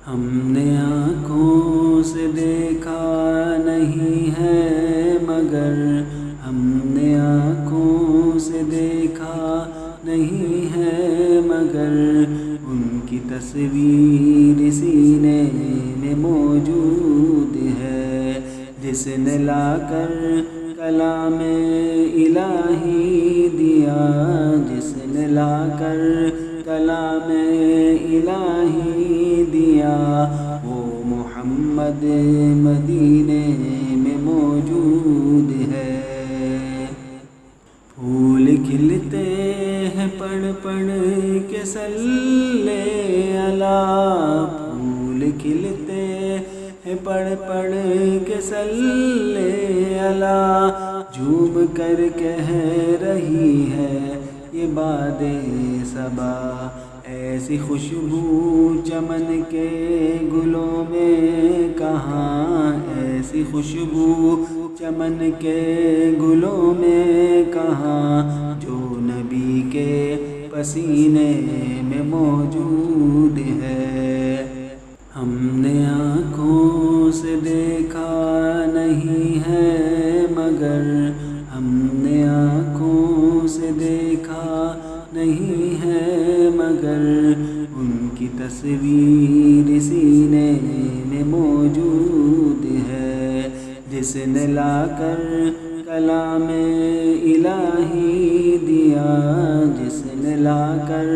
ہم نے آنکھوں سے دیکھا نہیں ہے مگر ہم نے آنکھوں سے دیکھا نہیں ہے مگر ان کی تصویر سینے میں موجود ہے، جس نے لا کر کلام الہی دیا، جس نے لا کر کلام الہی دیا، وہ محمد مدینے میں موجود ہے۔ پھول کھلتے ہیں پڑھ پڑھ کے صلی اللہ، پھول کھلتے ہیں پڑھ پڑھ کے صلی اللہ، جھوم کر کہہ رہی ہے یہ باد صبا، ایسی خوشبو چمن کے گلوں میں کہاں، ایسی خوشبو چمن کے گلوں میں کہاں، جو نبی کے پسینے میں موجود ہے۔ ہم نے آنکھوں سے دیکھا نہیں ہے مگر ہم نے آنکھوں سے دیکھا نہیں ہے مگر ان کی تصویر سینے میں موجود ہے، جس نے لا کر کلام الہی دیا، جس نے لا کر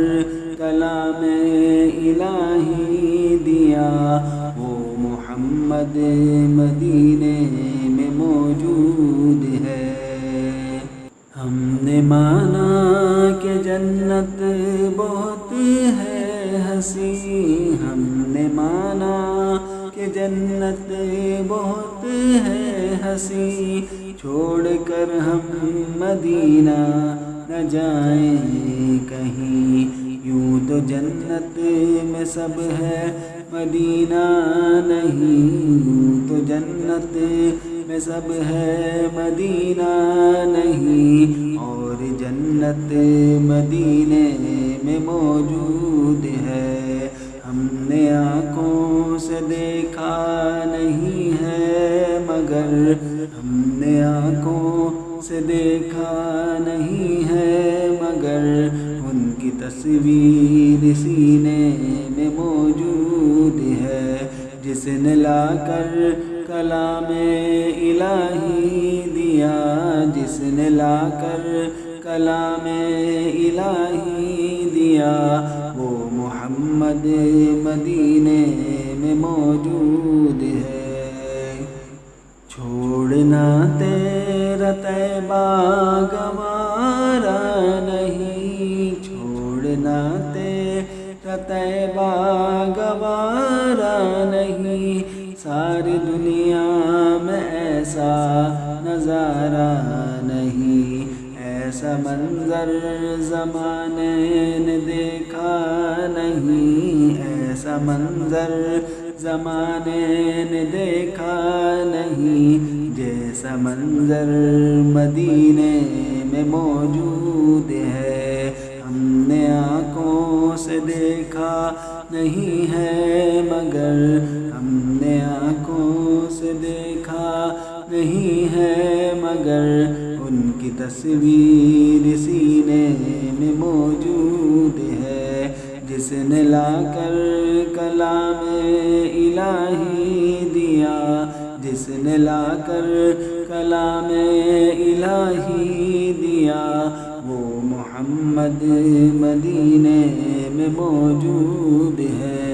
کلام الہی دیا، وہ محمد مدینے میں موجود ہے۔ ہم نے مانا کہ جنت بہت ہے حسین، ہم نے مانا کہ جنت بہت ہے حسین، چھوڑ کر ہم مدینہ نہ جائیں کہیں، یوں تو جنت میں سب ہے مدینہ نہیں، یوں تو جنت میں سب ہے مدینہ نہیں، اور جنت مدینے میں موجود ہے۔ ہم نے آنکھوں سے دیکھا نہیں ہے مگر ہم نے آنکھوں سے دیکھا نہیں ہے مگر ان کی تصویر سینے میں موجود ہے، جس نے لا کر کلام الہی دیا، جس نے لا کر کلام الہی دیا، وہ محمد مدینے میں موجود ہے۔ چھوڑنا تیرا طیبہ گوارا نہیں، چھوڑنا تیرا طیبہ گوارا نہیں، ساری دنیا میں ایسا نظارہ نہیں، ایسا منظر زمانے نے دیکھا نہیں، ایسا منظر زمانے نے دیکھا نہیں، جیسا منظر مدینے میں موجود ہے۔ ہم نے آنکھوں سے دیکھا نہیں ہے مگر ہم نے آنکھوں سے دیکھا نہیں ہے مگر ان کی تصویر سینے میں موجود ہے، جس نے لا کر کلام الہی دیا، جس نے لا کر کلام الہی دیا، وہ محمد مدینے میں موجود ہے۔